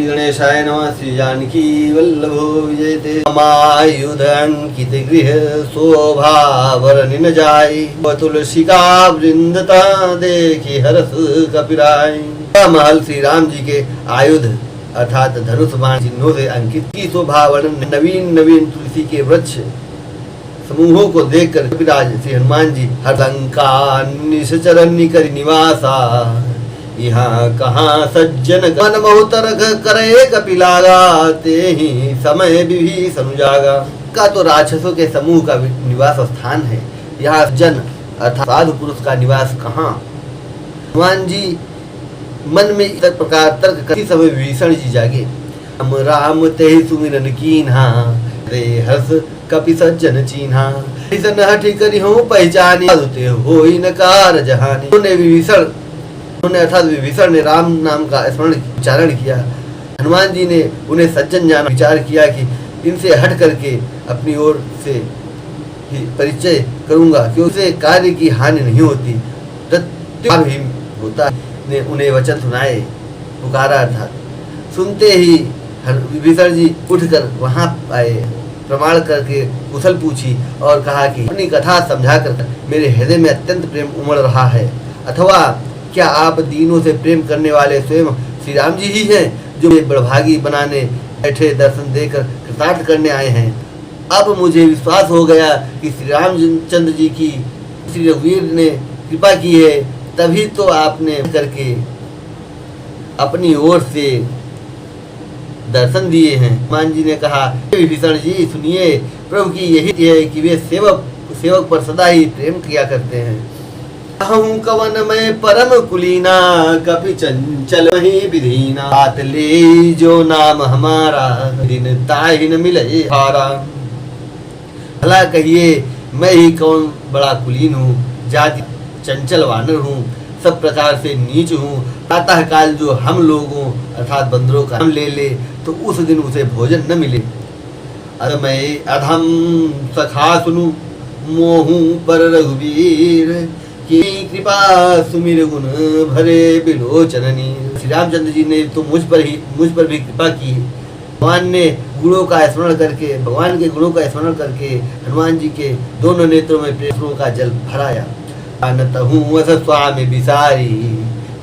गणेशाय नमः। श्री जानकी वल्लभो विजयते। मायुध अंकित गृह शोभा वरनिन जाय। तुलसी का वृंदता देखी हरस कपिराय। महल श्री राम जी के आयुध अर्थात धनुष बाण चिन्हों से अंकित की शोभा वर्णन नवीन नवीन तुलसी के वृक्ष समूहों को देखकर कपिराज श्री हनुमान जी हर लंका निश्चरणी कर निवासा। यहाँ कहाँ सज्जन मन मोहतर करे कपिलागा। ते ही समय विभीषण जागा। का तो राक्षसों के समूह का निवास स्थान है। यहाँ जन अर्थात साधु पुरुष का निवास कहाँ। हनुमान जी मन में इस प्रकार तर्क करते समय विभीषण जी जागे। हम राम ते सुमिरन कीन्हा रे हर्ष कपि सज्जन चीन्हा। विभीषण हठि करि हो पहचानी ते होई नकार जहानी। उन्होंने अर्थात विभीषण ने राम नाम का स्मरण उच्चारण किया। हनुमान जी ने उन्हें सज्जन जाना विचार किया कि इनसे हट करके अपनी ओर से ही परिचय करूंगा क्योंकि उसे कार्य की हानि नहीं होती भी होता ने उन्हें वचन सुनाए पुकारा अर्थात सुनते ही विभीषण जी उठकर वहां आए। प्रमाण करके कुशल पूछी और कहा कि अपनी कथा समझा कर मेरे हृदय में अत्यंत प्रेम उमड़ रहा है। अथवा क्या आप दीनों से प्रेम करने वाले स्वयं श्री राम जी ही हैं जो बड़भागी बनाने बैठे दर्शन देकर कृतार्थ करने आए हैं। अब मुझे विश्वास हो गया कि श्री रामचंद्र जी की श्री रघुवीर ने कृपा की है, तभी तो आपने करके अपनी ओर से दर्शन दिए हैं। हनुमान जी ने कहा विभीषण जी सुनिए, प्रभु की यही है कि वे सेवक पर सदा ही प्रेम किया करते हैं। कहूँ कवन में परम कुलीना कपि चंचल वही विधीना। बात ले जो नाम हमारा दिन ताहि न मिले हारा। भला कहिए मैं ही कौन बड़ा कुलीन हूँ, जाति चंचल वानर हूँ, सब प्रकार से नीच हूँ। प्रातः काल जो हम लोगों अर्थात बंदरों का नाम ले ले तो उस दिन उसे भोजन न मिले। मैं अधम सखा सुनु मोहू पर रघुवीर की कृपा सुमिर गुण भरे बिलोचननी। श्री रामचंद्र जी ने तो मुझ पर भी कृपा की। भगवान के गुणों का स्मरण करके हनुमान जी के दोनों नेत्रों में प्रेम का जल भराया। अनत हूँ अस स्वामी बिसारी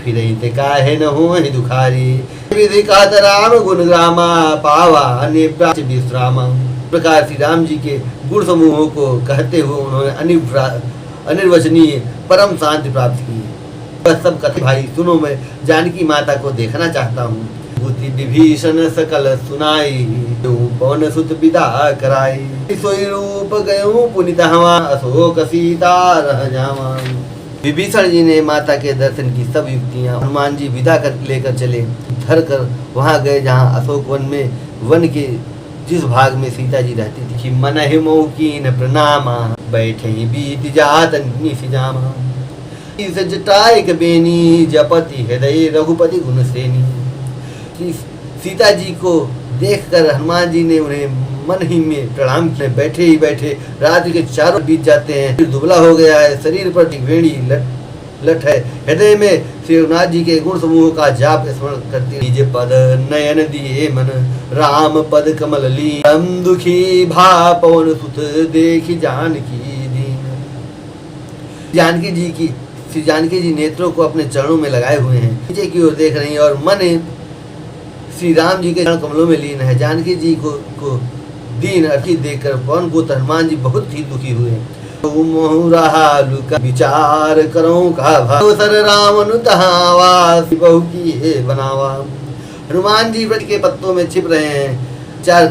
फिर काहे न हो दुखारी। विधि का राम गुण ग्रामा पावा विश्रामा। प्रकार श्री राम जी के गुण समूहों को कहते हुए उन्होंने अनिर्वचनीय परम शांति प्राप्त की। बस सब कथे भाई सुनो, मैं जानकी माता को देखना चाहता हूँ। विभीषण सकल सुनाई पवन सुत विदा कराई। सोई रूप गयो पुनित हवा अशोक सीता रह जावा। विभीषण जी ने माता के दर्शन की सब युक्तियां हनुमान जी विदा कर लेकर चले। धर कर वहां गए जहां अशोक वन के जिस भाग में सीता जी रहती थी। कि मन हिमो कीन प्रणामा बैठे बीत जात निजामा। जटाई बेनी जपति हृदय रघुपति गुण श्रेणी। सीता जी को देखकर हनुमान जी ने उन्हें मन ही में प्रणाम किया। बैठे ही बैठे रात्रि के 4 बीत जाते हैं। दुबला हो गया है, शरीर पर भेड़ी लट है। हृदय में श्री रघुनाथ जी के गुण समूह का जाप स्मरण करती निज पद नयन दिए मन राम पद कमल ली। हम दुखी भा पवन सुत देखी जानकी दीन। श्री जानकी जी नेत्रों को अपने चरणों में लगाए हुए हैं, नीचे की ओर देख रही है और मन श्री राम जी के चरण कमलों में लीन है। जानकी जी को दीन अर्थी देखकर पवन पुत्र हनुमान जी बहुत ही दुखी हुए। विचार करो का सर रावण तहावास बहु की है बनावा। हनुमान जी वृक्ष के पत्तों में छिप रहे हैं। विचार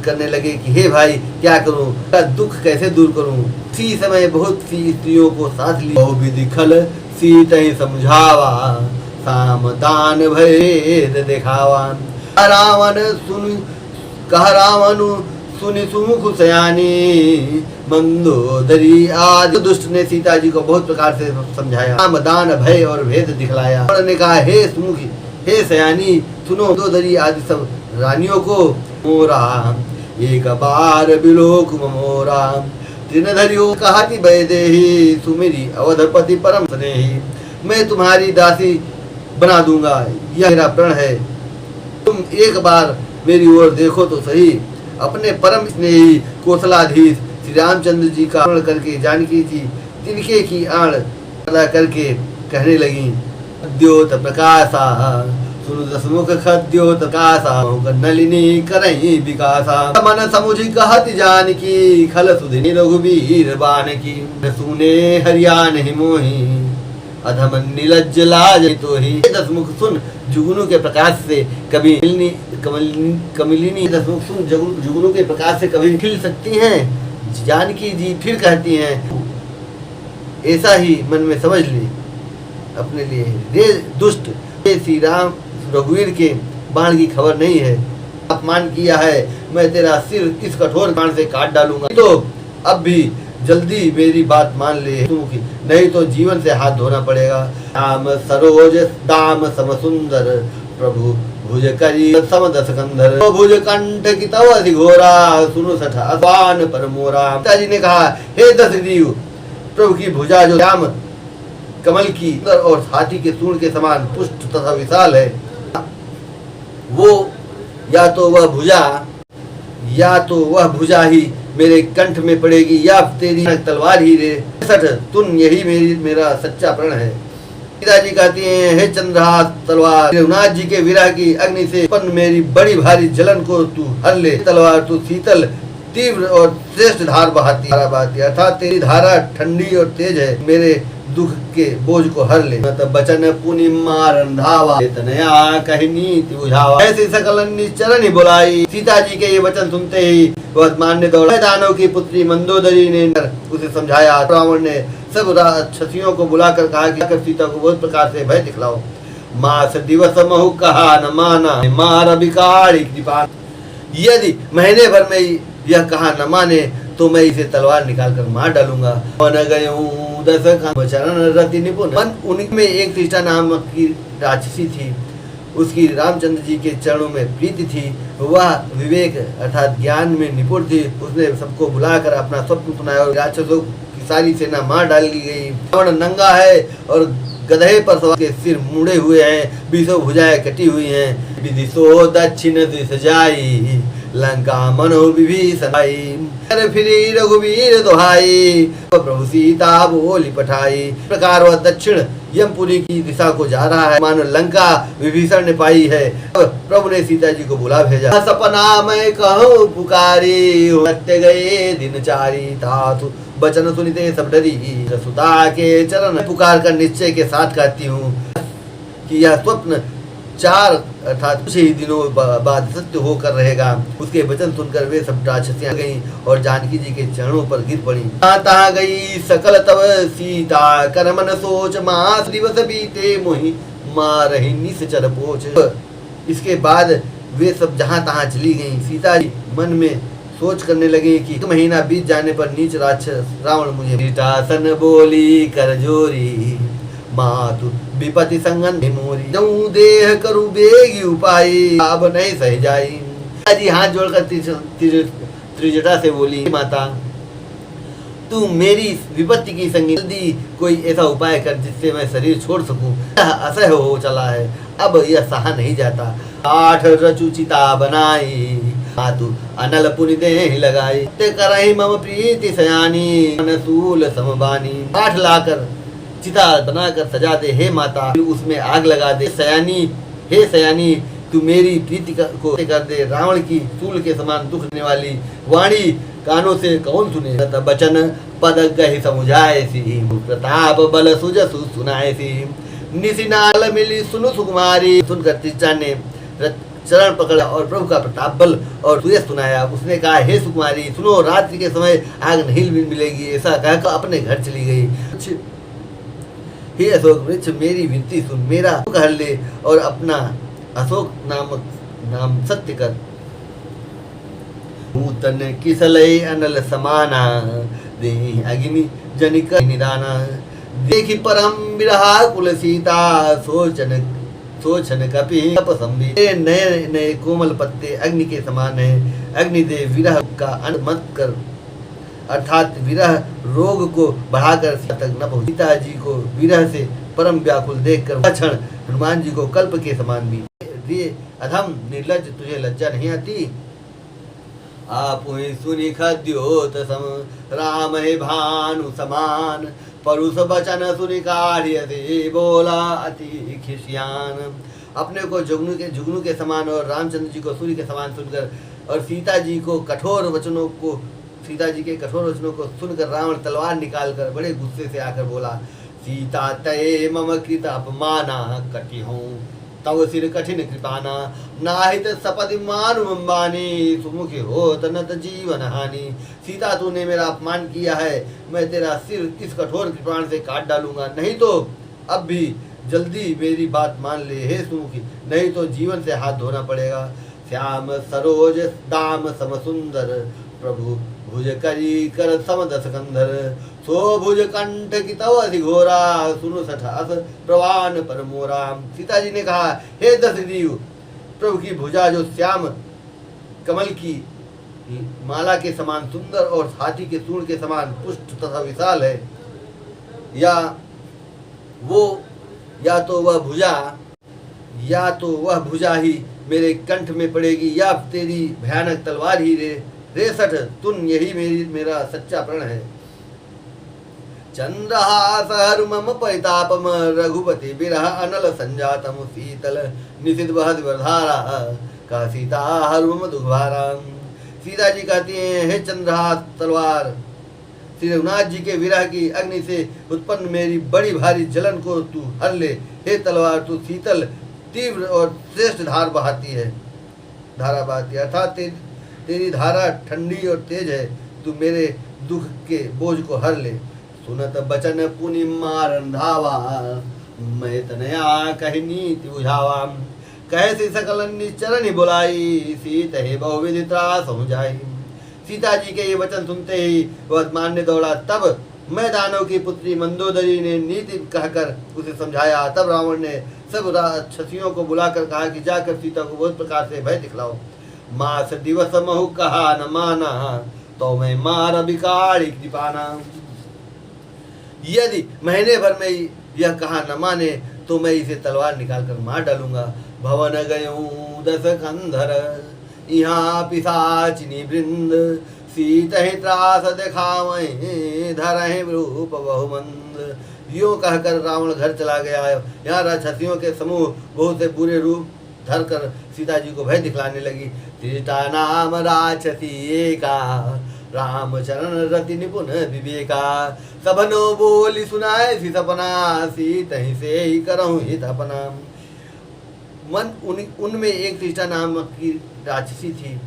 करने लगे कि हे भाई क्या करूं, का दुख कैसे दूर करूं। इसी समय बहुत सी स्त्रियों को साथ लिया। विधि खल सीत ही समझावा सामदान भेद दिखावा। रावण सुनि सुमुख सयानी मंदोदरी। आज दुष्ट ने सीता जी को बहुत प्रकार से समझाया, सामदान भय और भेद दिखलाया। उन्होंने कहा हे सुमुखी हे सयानी सुनो, मंदोदरी आदि सब रानियों को मोरा एक बार बिलोक मोरा। त्रिनधरियो कहती वैदेही सुमेरी अवधपति परम स्नेही। मैं तुम्हारी दासी बना दूंगा, यह मेरा प्रण है। तुम एक बार मेरी ओर देखो तो सही। अपने परम स्नेही कौशलाधीश श्री रामचंद्र जी का स्मरण करके जानकी जी तिनके की आड़ अदा करके कहने लगी, द्योत प्रकाशा सुनु दसमुख खद्योत प्रकाशा नलिनी करही विकासा। मन समुझ कहत जानकी खल सुधिनी रघुबीर बानकी। सुने हरियाण हिमोही अधम नीलज लाज तो ही। दसमुख सुन जुगनू के प्रकाश से कभी कमलिनी दसमुख सुन जुगनू के प्रकाश से कभी खिल सकती हैं। जानकी जी फिर कहती हैं, ऐसा ही मन में समझ ली अपने लिए। रे दुष्ट, श्री राम रघुवीर के बाण की खबर नहीं है। अपमान किया है, मैं तेरा सिर इस कठोर बाण से काट डालूंगा। तो अब भी जल्दी मेरी बात मान ले, नहीं तो जीवन से हाथ धोना पड़ेगा। राम सरोज दाम सम सुंदर प्रभु भुज करी सम दस कंधर। भुज कंठ की तव घोरा सुनो सठ अपान पर मोरा। पिताजी ने कहा, हे दशग्रीव, प्रभु की भुजा जो राम कमल की और हाथी के सूंड के समान पुष्ट तथा विशाल है, वो या तो वह भुजा ही मेरे कंठ में पड़ेगी या तेरी तलवार ही रे। सठ तुम यही मेरा सच्चा प्रण है। पिताजी कहती हैं, हे चंद्रहास तलवार, रघुनाथ जी के विरह की अग्नि से उत्पन्न मेरी बड़ी भारी जलन को तू हर ले। तलवार तू शीतल तीव्र और श्रेष्ठ धार बहाती अर्थात तेरी धारा ठंडी और तेज है। मेरे दुख के बोझ को हर ले। बचन पुनि मारन धावा तनया कही नीति बुझावा। ऐसी सकल निश्चरण ही बुलाई। सीता जी के ये वचन सुनते ही वर्तमान ने दौड़ा। दानव की पुत्री मंदोदरी ने उसे समझाया। रावण ने सब राक्षसियों को बुलाकर कहा कि सीता को बहुत प्रकार से भय दिखलाओ। मास दिवस महु कहा न माना मार बिकारी कृपा। यदि महीने भर में यह कहा न माने तो मैं इसे तलवार निकाल कर मार डालूंगा। चरण रति निपुण। उनमें एक त्रिष्टा नामक की राक्षसी थी। उसकी रामचंद्र जी के चरणों में प्रीति थी। वह विवेक अर्थात ज्ञान में निपुण थी। उसने सबको बुलाकर अपना स्वप्न सुनाया और राक्षसों की सारी सेना मार डाली गई। रावण नंगा है और गधे पर सवार के सिर मुड़े हुए हैं, बीसों भुजाएं कटी हुई हैं। विदिशो दक्षिण दिश जाई लंका मनो विभीषण आई। फिरी रघुवीर दोहाई प्रभु सीता बोली पठाई। प्रकार वह दक्षिण यमपुरी की दिशा को जा रहा है, मानो लंका विभीषण ने पाई है। प्रभु ने सीता जी को बुला भेजा। सपना मैं कहूँ पुकारी हत्या गए दिनचारी तातु बचन सुनिते सब डरी। सुता के चरण पुकार कर निश्चय के साथ कहती हूँ कि यह स्वप्न 4 अर्थात कुछ ही दिनों बाद सत्य होकर रहेगा। उसके वचन सुनकर वे सब राक्षसियां गईं और जानकी जी के चरणों पर गिर पड़ी। तहाँ गई सकल तव सीता कर मन सोच मास दिवस बीते मोहि मारहि निश्चर पोच। इसके बाद वे सब जहाँ तहाँ चली गईं। सीता जी मन में सोच करने लगे कि 1 महीना बीत जाने पर नीच राक्षस रावण मुझे सन बोली कर जोरी मातु विपति संगन मोरी। जऊ देह करू बेगी उपाई अब नहीं सह जाई। जी हाथ जोड़कर त्रिजटा से बोली, माता तू मेरी विपत्ति की संगी, जल्दी कोई ऐसा उपाय कर जिससे मैं शरीर छोड़ सकूं। असह्य हो चला है, अब यह सहा नहीं जाता। 8 रचुचिता बनाई मातु अनल पुनि देहि लगाई। करहि मम प्रीति सयानी सूल समबानी। 8 लाकर चिता बनाकर सजा दे हे माता, उसमें आग लगा दे। हे सयानी तू मेरी प्रीति को कर दे। रावण की सूल के समान दुख देने वाली वाणी कानों से कौन सुने। बचन पद कहि समुझाए सी प्रताप बल सुजसु सुनाए सी। निशिनाल मिली सुनु सुकुमारी। सुनकर त्रिजटा ने चरण पकड़ा और प्रभु का प्रताप बल और सुयश सुनाया। उसने कहा, हे सुकुमारी सुनो, रात्रि के समय आग नहीं मिलेगी। ऐसा कहकर अपने घर चली गई। हे अशोक वृक्ष मेरी विनती सुन, मेरा दुख हर ले और अपना अशोक नाम सत्य कर। नूतन किसलय अनल समाना दे अग्नि जनिक निदाना। देखी परम विरहा कुल सीता सोचन कपि अपसंबी। नए नए कोमल पत्ते अग्नि के समान है। अग्निदेव विरह का अंत मत कर अर्थात विरह रोग को बढ़ाकर तक न पहुंचे। सीता जी को विरह से परम व्याकुल देखकर क्षण हनुमान जी को कल्प के समान भी प्रिय अधम निर्लज, तुझे लज्जा नहीं आती? आप सुनि खद्योत सम, राम है भानु समान, परुष बचन सुनि कार्य दे, बोला अति खिसियान। अपने को जुगनू के समान और रामचंद्र जी को सूर्य के समान सुनकर और सीता जी के कठोर वचनों को सुनकर रावण तलवार निकालकर बड़े गुस्से से आकर बोला, सीता तय मम कृत अपमाना, कटि हूँ तव सिर कठिन कृपाना, नाहित सपदि मानु अंबानी, सुमुखी हो तनत जीवन हानि। सीता तूने मेरा अपमान किया है, मैं तेरा सिर इस कठोर कृपाण से काट डालूंगा, नहीं तो अब भी जल्दी मेरी बात मान ले हे सुमुखी, नहीं तो जीवन से हाथ धोना पड़ेगा। श्याम सरोज दाम सम सुंदर, प्रभु भुज करी कर सम दस कंधर, सो भुज कंठ की तव अधिघोरा, सुनु सठास प्रवान पर मोरा। सीता जी ने कहा, हे दशग्रीव, प्रभु की भुजा जो श्याम कमल की माला के समान सुंदर और हाथी के सूंड के समान पुष्ट तथा विशाल है, या तो वह भुजा ही मेरे कंठ में पड़ेगी, या तेरी भयानक तलवार ही रे सठ तुन, यही मेरा सच्चा प्रण है। चंद्रहास हर मम परितापम, रघुपति बिरह अनल संजातम, शीतल निशित बहत वर्धारा, का सीता हर मम दुखभारा। सीता जी कहती हैं, हे चंद्रहास तलवार, श्री रघुनाथ जी के विरह की अग्नि से उत्पन्न मेरी बड़ी भारी जलन को तू हर ले। हे तलवार, तू शीतल तीव्र और श्रेष्ठ धारा बहाती है, अर्थात तेरी धारा ठंडी और तेज है, तू मेरे दुख के बोझ को हर ले। सुनत बचन पुनि मारन धावा, मैं तनया कही नीति बुझावा, कहे सी सकल निश्चरण ही बुलाई, सीत हे बहुविधि त्रास हो जाई। सीता जी के ये वचन सुनते ही वह मारने दौड़ा। तब मैं दानव की पुत्री मंदोदरी ने नीति कहकर उसे समझाया। तब रावण ने सब राक्षसियों को बुलाकर कहा कि जाकर सीता को बहुत प्रकार से भय दिखलाओ। मास दिवस महु कहा न माना, तो मैं मार बिकाड़ी कृपाना। यदि महीने भर में यह कहा न माने तो मैं इसे तलवार निकाल कर मार डालूंगा। भवन गयूं दस कंधर, यहाँ पिशाचिनी वृंद, सीत ही त्रास दिखावहीं, धरहि रूप बहुमंद। यूं कहकर रावण घर चला गया। यहाँ राक्षसियों के समूह बहुत से बुरे रूप धर कर सीता जी को भय दिखलाने लगी। सीता नाम राक्षसी एका, रामचरण रति निपुण विवेका, सबनो बोली सुनाए सी सपना, सीत ही से ही करहूं हित अपना। उनमें एक तीष्टा नाम की राक्षसी थी,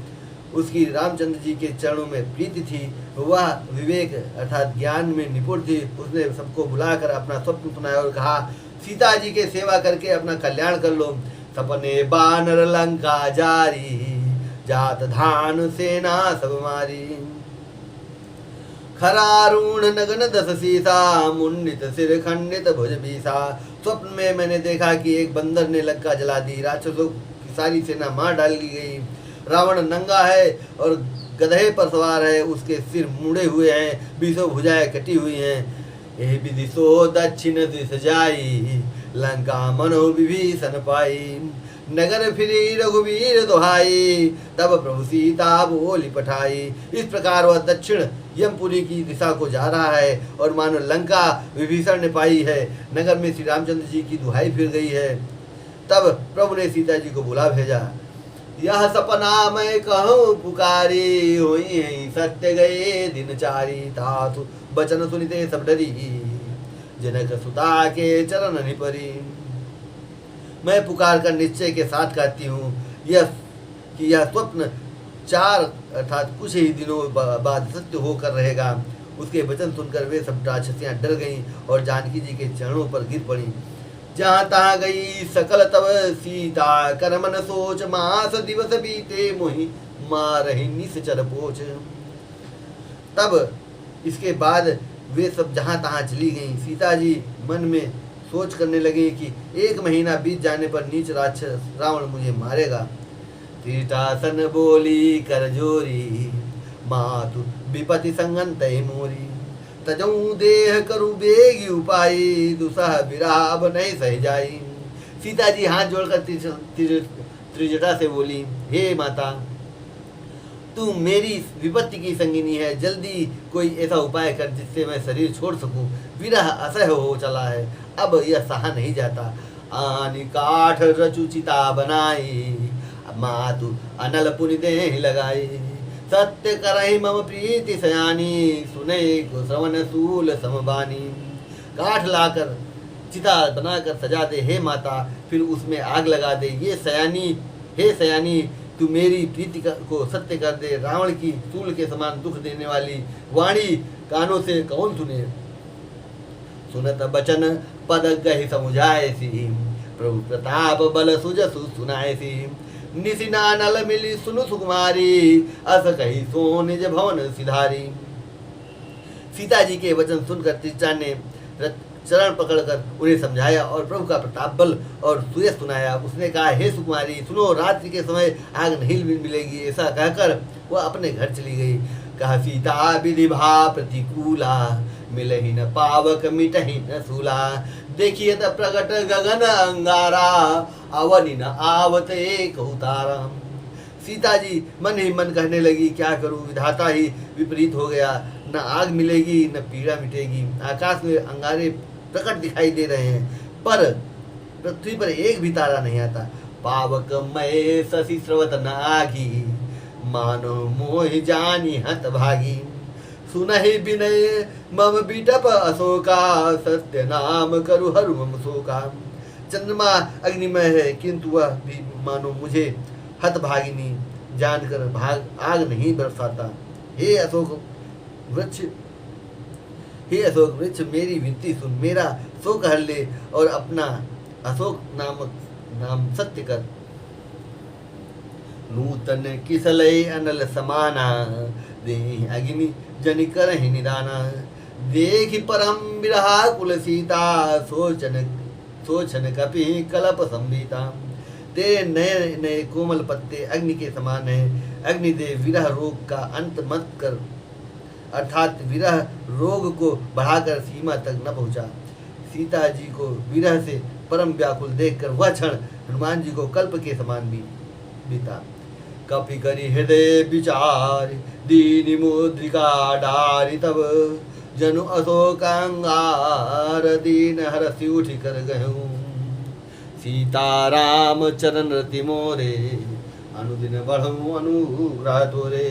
उसकी रामचंद्र जी के चरणों में प्रीति थी। वह विवेक अर्थात ज्ञान में निपुण थी। उसने सबको बुलाकर अपना स्वप्न सुनाया और कहा, सीता जी के सेवा करके अपना कल्याण कर लो। सपने बानर लंका जारी, जात धान सेना सब मारी, खरारूण नगन दस सीसा, मुंडित सिर खंडित भुज बीसा। स्वप्न में मैंने देखा कि एक बंदर ने लंका जला दी, राक्षसों की सारी सेना मार डाली गई। रावण नंगा है और गधे पर सवार है, उसके सिर मुड़े हुए हैं, बीसों भुजाएं कटी हुई हैं। यह विदिशो दक्षिण दिश जाई, लंका मनो विभीषण पाई, नगर फिरी रघुवीर दुहाई, तब प्रभु सीता बोली पठाई। इस प्रकार वह दक्षिण यमपुरी की दिशा को जा रहा है और मानो लंका विभीषण ने पाई है। नगर में श्री रामचंद्र जी की दुहाई फिर गई है। तब प्रभु ने सीता जी को बुला भेजा। यह सपना मैं कहूँ पुकारी, हुई है सत्य गए दिन चारी, तातु बचन सुनिते सब डरी, जनक सुता के चरण निपरी। मैं पुकार कर निश्चय के साथ कहती हूँ यह स्वप्न 4 अर्थात कुछ ही दिनों बाद सत्य होकर रहेगा। उसके वचन सुनकर वे सब राक्षसियाँ डर गईं और जानकी जी के चरणों पर गिर पड़ी। जहाँ तहाँ गई सकल तब सीता, कर मन सोच, मास दिवस बीते मोहि मारहि निश्चर पोच। तब इसके बाद वे सब जहाँ तहाँ चली गईं। सीता जी मन में सोच करने लगी कि 1 महीना बीत जाने पर नीच राक्षस रावण मुझे मारेगा। तीर्थासन बोली कर जोरी, मातु विपति संगन तय मोरी, तजऊ देह करु बेगी उपाई, दुसह विराह नहीं सह जाई। सीता जी हाथ जोड़कर त्रिजटा से बोली, हे माता, तू मेरी विपत्ति की संगिनी है, जल्दी कोई ऐसा उपाय कर जिससे मैं शरीर छोड़ सकूं। विरह असह्य हो चला है, अब यह सहा नहीं जाता। आनि काठ रचुचिता बनाई, मातु अनल पुनि देहि लगाई। सत्य करहि मम प्रीति सयानी, सुने को श्रवण सूल समबानी। काठ लाकर चिता बनाकर सजा दे हे माता, फिर उसमें आग लगा दे। ये सयानी, हे सयानी, तू मेरी प्रीति को सत्य कर दे। रावण की सूल के समान दुख देने वाली वाणी कानों से कौन सुने। सुनत बचन पद गहि समुझाए सी, प्रभु प्रताप बल सुजसु सुनाए सी। निसिना नल मिली सुनु सुकुमारी, अस कही सो निज भवन सिधारी। सीता जी के वचन सुनकर त्रिजटा ने चरण पकड़कर उन्हें समझाया और प्रभु का प्रताप बल और सुयश सुनाया। उसने कहा, हे सुकुमारी सुनो, रात्रि के समय आग नहीं मिलेगी। ऐसा कहकर वह अपने घर चली गई। कहा, सीता विधि भा प्रतिकूला, मिलहि न पावक मिटहि न सूला। देखिए त प्रगट गगन अंगारा, अवनि न आवत एक उतारा। सीता जी मन ही मन कहने लगी, क्या करूं, विधाता ही विपरीत हो गया। न आग मिलेगी न पीड़ा मिटेगी। आकाश में अंगारे प्रकट दिखाई दे रहे हैं, पर पृथ्वी पर एक भी तारा नहीं आता। पावक मय शशि स्रवत नागी, मानो मोहि जानी हत भागी। सुनहि विनय मम बिटप अशोका, सत्य नाम करु हरु मम शोका। चंद्रमा अग्निमय है, किंतु वह भी मानो मुझे हतभागिनी जानकर आग नहीं बरसाता। हे अशोक वृक्ष, मेरी विनती सुन, मेरा शोक हर ले और अपना अशोक नाम सत्य कर। नूतन किसलय अनल समाना, देहि अग्नि जनि करहि निदाना। देखि परम विरहा कुल सीता, सोचन कपि कलप संभीता। तेरे नए नए कोमल पत्ते अग्नि के समान है। अग्निदेव, विरह रोग का अंत मत कर, अर्थात विरह रोग को बढ़ाकर सीमा तक न पहुंचा। सीता जी को विरह से परम व्याकुल देखकर वह क्षण हनुमान जी को कल्प के समान भी बीता। कपि करि हृदय विचार, दीनि मुद्रिका डारि तब। जनु अशोकांगार, दीन हरसि उठि कर गहूँ। सीताराम चरण रति मोरे, अनुदिन बढ़ूं अनुग्रह तोरे।